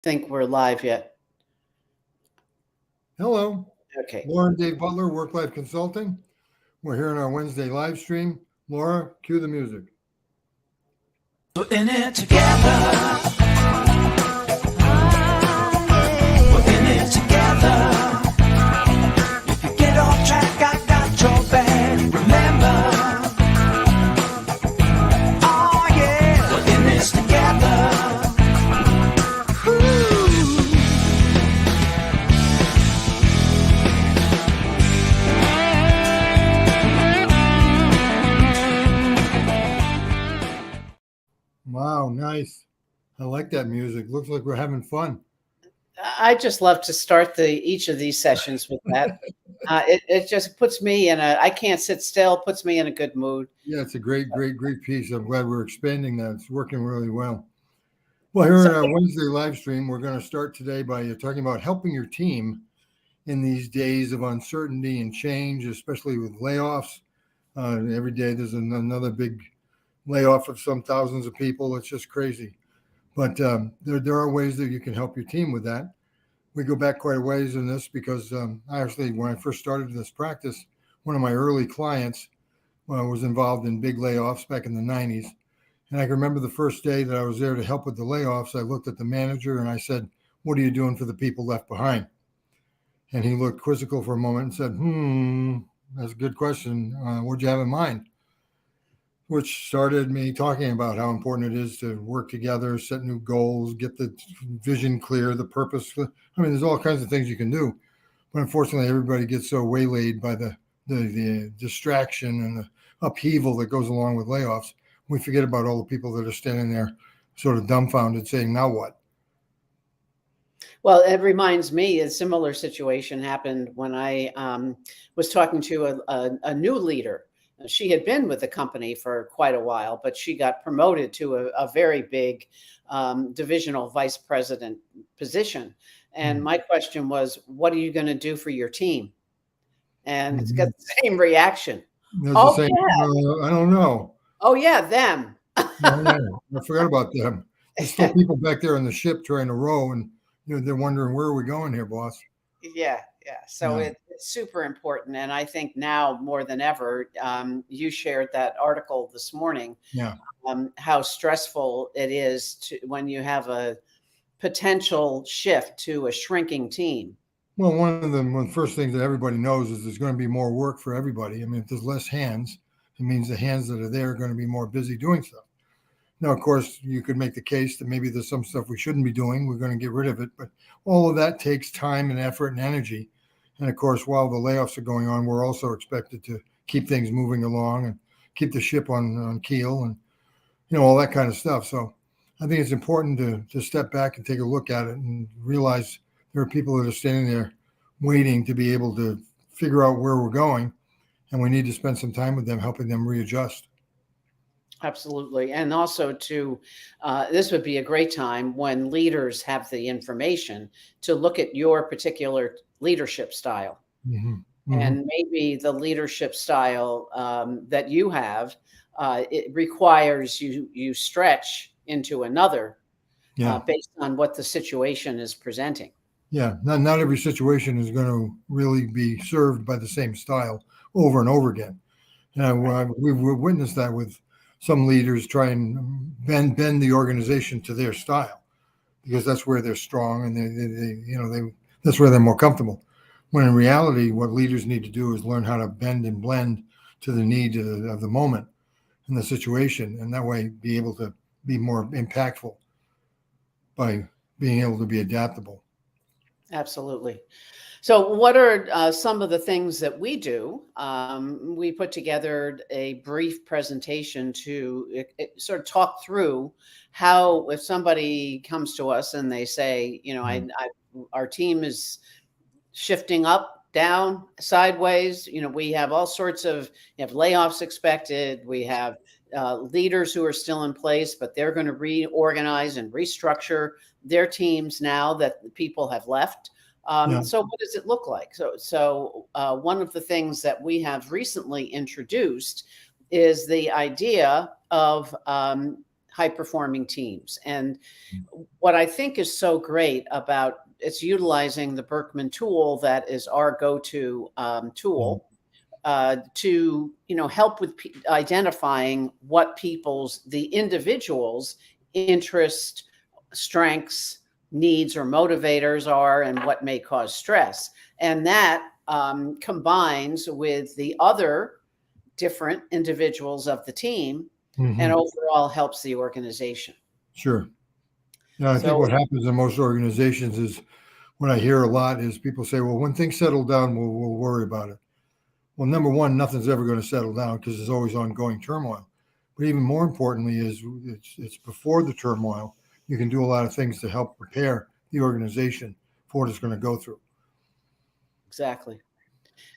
Think we're live yet. Hello, Okay. Laura and Dave Butler, Work Life Consulting. We're here on our Wednesday live stream. Laura, cue the music. We're in it together. We're in it together. If you get off track, I got your back. Remember, oh yeah, we're in this together. Wow, nice. I like that music. Looks like we're having fun. I just love to start each of these sessions with that. It just puts me in I can't sit still, puts me in a good mood. Yeah, it's a great piece. I'm glad we're expanding that. It's working really well. Well, here So, on our Wednesday live stream, we're going to start today by talking about helping your team in these days of uncertainty and change, especially with layoffs. Every day there's another big layoff of some thousands of people. It's just crazy. But there are ways that you can help your team with that. We go back quite a ways in this because I actually, when I first started this practice, one of my early clients was involved in big layoffs back in the 90s. And I can remember the first day that I was there to help with the layoffs, I looked at the manager and I said, "What are you doing for the people left behind?" And he looked quizzical for a moment and said, that's a good question. What'd you have in mind? Which started me talking about how important it is to work together, set new goals, get the vision clear, the purpose. I mean, there's all kinds of things you can do. But unfortunately, everybody gets so waylaid by the distraction and the upheaval that goes along with layoffs. We forget about all the people that are standing there sort of dumbfounded saying, now what? well, it reminds me a similar situation happened when I was talking to a new leader. She had been with the company for quite a while, but she got promoted to a very big divisional vice president position. And my question was, what are you going to do for your team? And it's got the same reaction. There's the Oh, same, yeah. I don't know. Oh, yeah, them. I forgot about them. There's still people back there on the ship trying to row, and they're wondering where are we going here, boss. Yeah, yeah. So Yeah, it's super important. And I think now more than ever, you shared that article this morning, yeah. how stressful it is when you have a potential shift to a shrinking team. Well, one of the first things that everybody knows is there's going to be more work for everybody. I mean, if there's less hands, it means the hands that are there are going to be more busy doing stuff. Now, of course, you could make the case that maybe there's some stuff we shouldn't be doing. We're going to get rid of it. But all of that takes time and effort and energy. And of course, while the layoffs are going on, we're also expected to keep things moving along and keep the ship on keel and, all that kind of stuff. So I think it's important to step back and take a look at it and realize there are people that are standing there waiting to be able to figure out where we're going. And we need to spend some time with them, helping them readjust. Absolutely. And also this would be a great time when leaders have the information to look at your particular leadership style. Mm-hmm. Mm-hmm. And maybe the leadership style that you have, it requires you stretch into another based on what the situation is presenting. Yeah, not every situation is going to really be served by the same style over and over again. And we've witnessed that with some leaders try and bend the organization to their style because that's where they're strong and that's where they're more comfortable. When in reality, what leaders need to do is learn how to bend and blend to the need of the moment and the situation, and that way be able to be more impactful by being able to be adaptable. Absolutely. So, what are some of the things that we do? We put together a brief presentation to sort of talk through how, if somebody comes to us and they say, our team is shifting up, down, sideways. We have all sorts of layoffs expected. We have leaders who are still in place, but they're going to reorganize and restructure their teams now that the people have left. So what does it look like? So one of the things that we have recently introduced is the idea of high performing teams. And what I think is so great about it's utilizing the Berkman tool that is our go-to tool to help with identifying what the individuals' interest, strengths, needs, or motivators are, and what may cause stress. And that combines with the other different individuals of the team, and overall helps the organization. Sure. Now, I think what happens in most organizations is, what I hear a lot is people say, well, when things settle down, we'll worry about it. Well, number one, nothing's ever going to settle down because there's always ongoing turmoil. But even more importantly is it's before the turmoil, you can do a lot of things to help prepare the organization for what it's going to go through. Exactly.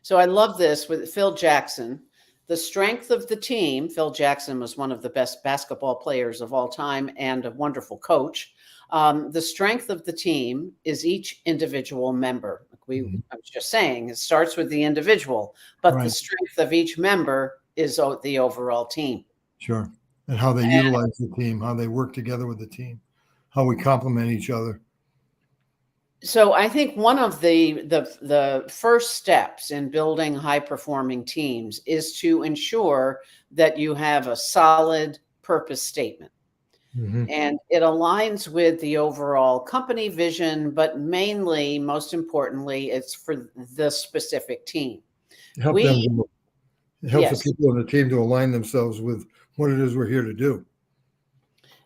So I love this with Phil Jackson. The strength of the team, Phil Jackson was one of the best basketball players of all time and a wonderful coach. The strength of the team is each individual member. I was just saying, it starts with the individual, but the strength of each member is the overall team. Sure. And how they utilize the team, how they work together with the team, how we complement each other. So I think one of the first steps in building high performing teams is to ensure that you have a solid purpose statement. And it aligns with the overall company vision, but mainly, most importantly, it's for the specific team. It helps the people on the team to align themselves with what it is we're here to do.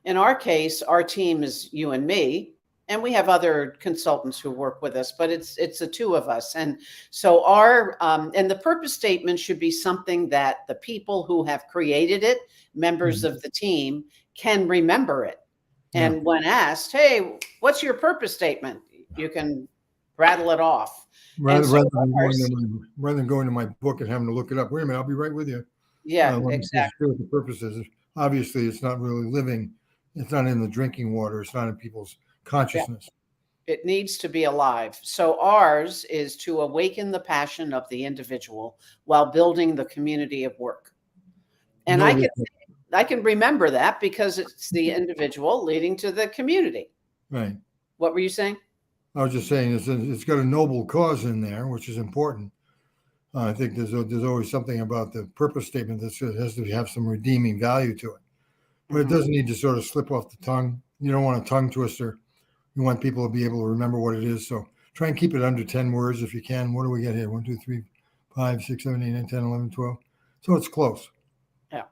In our case, our team is you and me, and we have other consultants who work with us, but it's the two of us. And so and the purpose statement should be something that the people who have created it, members of the team, can remember it. And when asked, hey, what's your purpose statement? You can rattle it off. Rather than going to my book and having to look it up. Wait a minute, I'll be right with you. Yeah, exactly. What the purpose is. Obviously, it's not really living. It's not in the drinking water. It's not in people's consciousness. Yeah. It needs to be alive. So ours is to awaken the passion of the individual while building the community of work. And I can remember that because it's the individual leading to the community. Right. What were you saying? I was just saying it's got a noble cause in there, which is important. I think there's always something about the purpose statement that has to have some redeeming value to it. But it doesn't need to sort of slip off the tongue. You don't want a tongue twister. You want people to be able to remember what it is. So try and keep it under 10 words if you can. What do we get here? 1, 2, 3, 5, 6, 7, 8, 9, 10, 11, 12. So it's close. Yeah,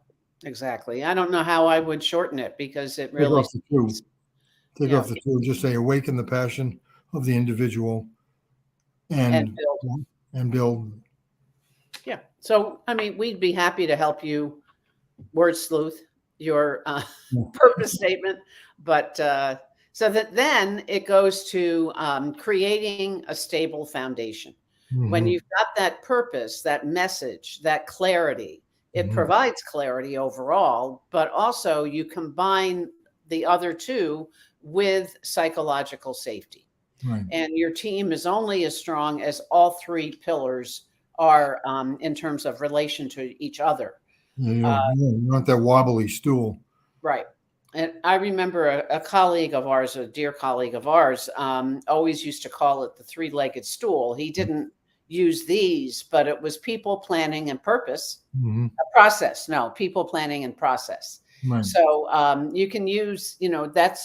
exactly. I don't know how I would shorten it because it really Take off the two. Just say awaken the passion of the individual and build. Yeah. So, I mean, we'd be happy to help you word sleuth your purpose statement, but so that then it goes to creating a stable foundation. When you've got that purpose, that message, that clarity, it provides clarity overall, but also you combine the other two with psychological safety. Right. And your team is only as strong as all three pillars are in terms of relation to each other. You want that wobbly stool. Right. And I remember a colleague of ours, a dear colleague of ours, always used to call it the three-legged stool. He didn't use these, but it was people, planning, and purpose. Process. No, people, planning, and process. Right. So you can use,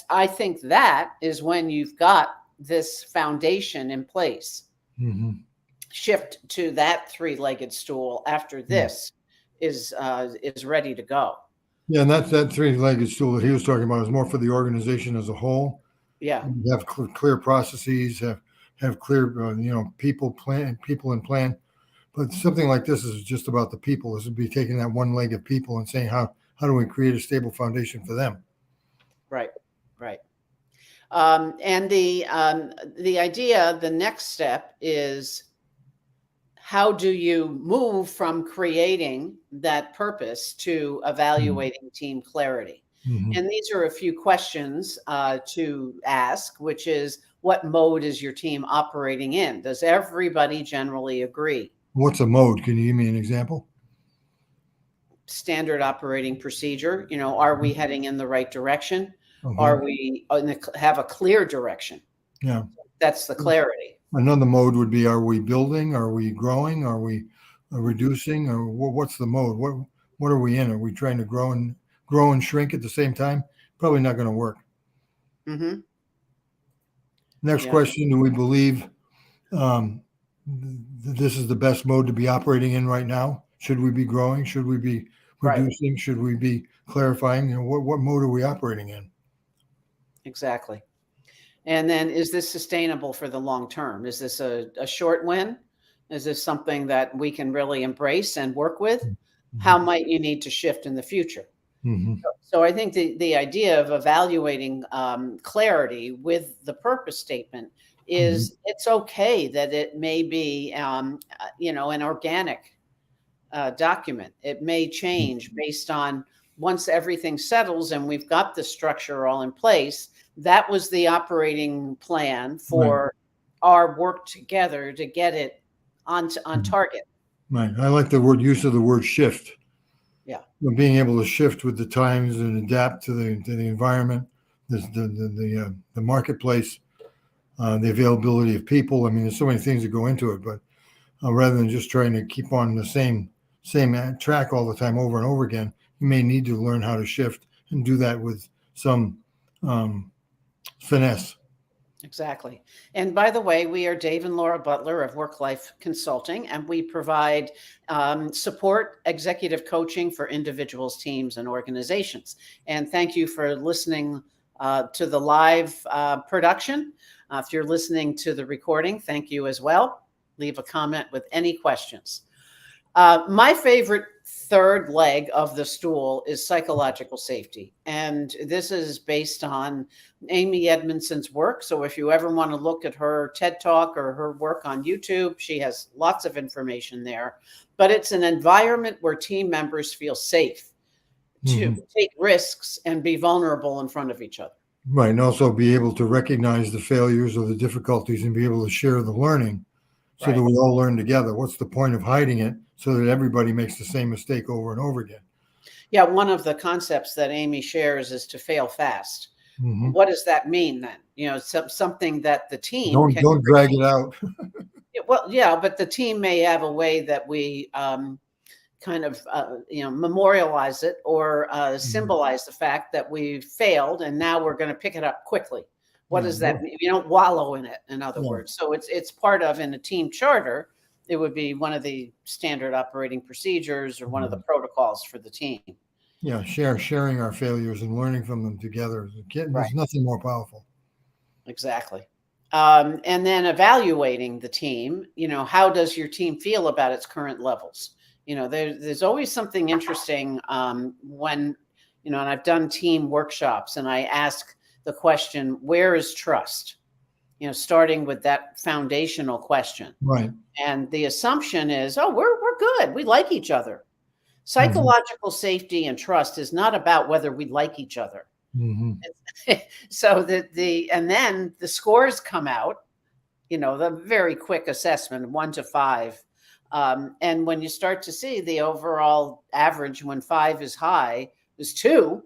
I think that is when you've got this foundation in place. Shift to that three-legged stool after this is ready to go. Yeah, and that three-legged stool that he was talking about is more for the organization as a whole. Yeah, you have clear processes, have clear people and plan. But something like this is just about the people. This would be taking that one leg of people and saying how do we create a stable foundation for them? Right. And the idea, the next step is, how do you move from creating that purpose to evaluating team clarity? And these are a few questions to ask, which is, what mode is your team operating in? Does everybody generally agree? What's a mode? Can you give me an example? standard operating procedure. Are we heading in the right direction? Mhm. Are we have a clear direction? Yeah. That's the clarity. Another mode would be: are we building? Are we growing? Are we reducing? Or what's the mode? What are we in? Are we trying to grow and shrink at the same time? Probably not going to work. Mm-hmm. Next Yeah. question: do we believe this is the best mode to be operating in right now? Should we be growing? Should we be reducing? Should we be clarifying? What mode are we operating in? Exactly. And then, is this sustainable for the long term? Is this a short win? Is this something that we can really embrace and work with? How might you need to shift in the future? Mm-hmm. So I think the idea of evaluating clarity with the purpose statement is it's okay that it may be, an organic document. It may change based on once everything settles and we've got the structure all in place. That was the operating plan for our work together to get it on target. Right. I like the use of the word shift. Yeah. Being able to shift with the times and adapt to the environment, the marketplace, the availability of people. I mean, there's so many things that go into it, but rather than just trying to keep on the same track all the time over and over again, you may need to learn how to shift and do that with some finesse. Exactly. And by the way, we are Dave and Laura Butler of Work Life Consulting, and we provide support, executive coaching for individuals, teams, and organizations. And thank you for listening to the live production. If you're listening to the recording, thank you as well. Leave a comment with any questions. My favorite third leg of the stool is psychological safety. And this is based on Amy Edmondson's work. So if you ever want to look at her TED Talk or her work on YouTube, she has lots of information there. But it's an environment where team members feel safe to take risks and be vulnerable in front of each other. Right. And also be able to recognize the failures or the difficulties and be able to share the learning so that we all learn together. What's the point of hiding it so that everybody makes the same mistake over and over again? Yeah, one of the concepts that Amy shares is to fail fast. What does that mean then? Something that the team don't drag it out. Well, yeah, but the team may have a way that we kind of memorialize it or symbolize the fact that we failed and now we're going to pick it up quickly. What does that mean? You don't wallow in it, in other words. So it's part of, in a team charter, it would be one of the standard operating procedures or one of the protocols for the team. Yeah, sharing our failures and learning from them together. There's nothing more powerful. Exactly. And then evaluating the team, how does your team feel about its current levels? There's always something interesting when, and I've done team workshops and I ask the question, where is trust? Starting with that foundational question. Right. And the assumption is, we're good. We like each other. Psychological safety and trust is not about whether we like each other. So and then the scores come out, the very quick assessment, 1 to 5. And when you start to see the overall average when 5 is high is 2.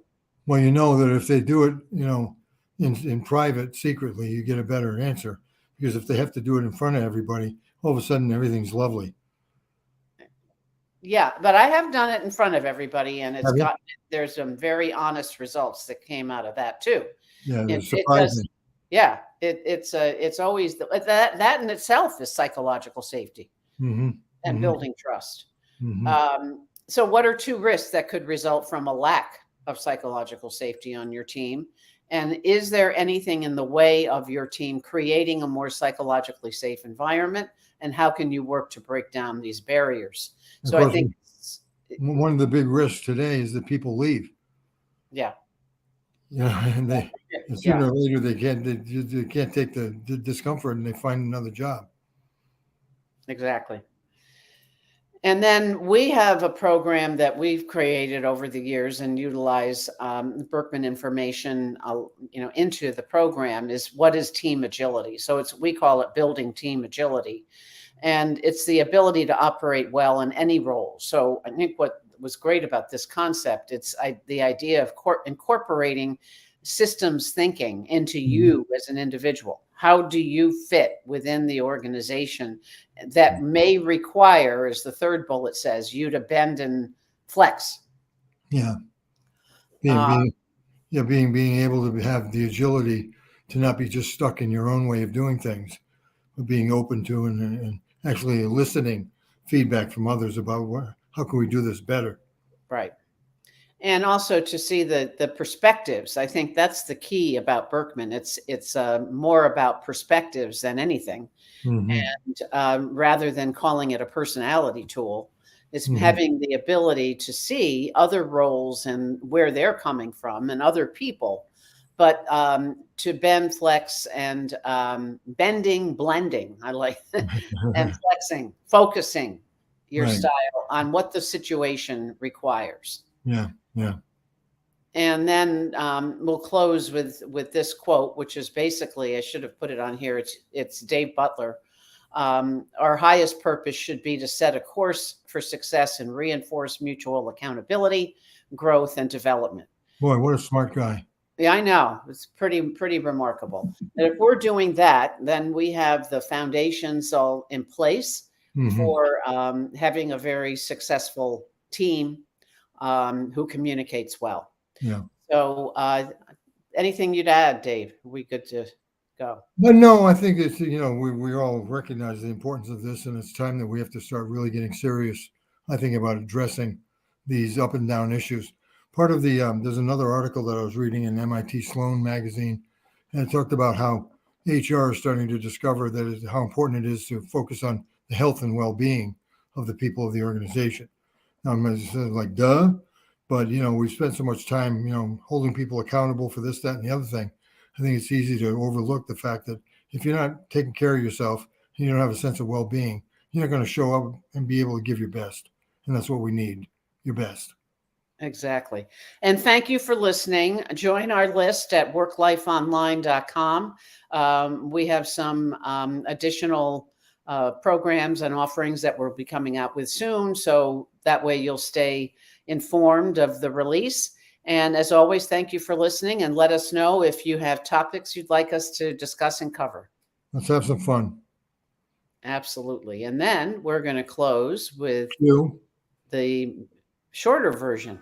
Well, that if they do it, in private, secretly, you get a better answer, because if they have to do it in front of everybody, all of a sudden everything's lovely. Yeah, but I have done it in front of everybody, and there's some very honest results that came out of that too. Yeah, it's surprising. It's always that in itself is psychological safety and building trust. So what are 2 risks that could result from a lack of psychological safety on your team? And is there anything in the way of your team creating a more psychologically safe environment? And how can you work to break down these barriers? So I think one of the big risks today is that people leave. Yeah. And sooner or later they can't take the discomfort and they find another job. Exactly. And then we have a program that we've created over the years and utilize Berkman information, into the program, is what is team agility. So we call it building team agility. And it's the ability to operate well in any role. So I think what was great about this concept. It's the idea of incorporating systems thinking into you as an individual. How do you fit within the organization that may require, as the third bullet says, you to bend and flex? Yeah. Uh, Being able to have the agility to not be just stuck in your own way of doing things, but being open to and actually eliciting feedback from others about how can we do this better. Right. And also to see the perspectives. I think that's the key about Berkman. It's more about perspectives than anything. Mm-hmm. And rather than calling it a personality tool, it's Mm-hmm. having the ability to see other roles and where they're coming from and other people. But to bend, flex, and blending, I like, and flexing, focusing your Right. style on what the situation requires. Yeah. And then we'll close with this quote, which is basically, I should have put it on here. It's Dave Butler. Our highest purpose should be to set a course for success and reinforce mutual accountability, growth, and development. Boy, what a smart guy. Yeah, I know. It's pretty remarkable. And if we're doing that, then we have the foundations all in place for having a very successful team who communicates well. Yeah. So anything you'd add, Dave? Are we good to go? But no, I think it's, we all recognize the importance of this, and it's time that we have to start really getting serious, I think, about addressing these up and down issues. Part of there's another article that I was reading in MIT Sloan magazine, and it talked about how HR is starting to discover how important it is to focus on the health and well-being of the people of the organization. Now, I'm like, duh, but, we spend so much time, holding people accountable for this, that, and the other thing. I think it's easy to overlook the fact that if you're not taking care of yourself and you don't have a sense of well-being, you're not going to show up and be able to give your best. And that's what we need, your best. Exactly. And thank you for listening. Join our list at worklifeonline.com. We have some additional programs and offerings that we'll be coming out with soon. So that way you'll stay informed of the release. And as always, thank you for listening, and let us know if you have topics you'd like us to discuss and cover. Let's have some fun. Absolutely. And then we're going to close with You. the shorter version.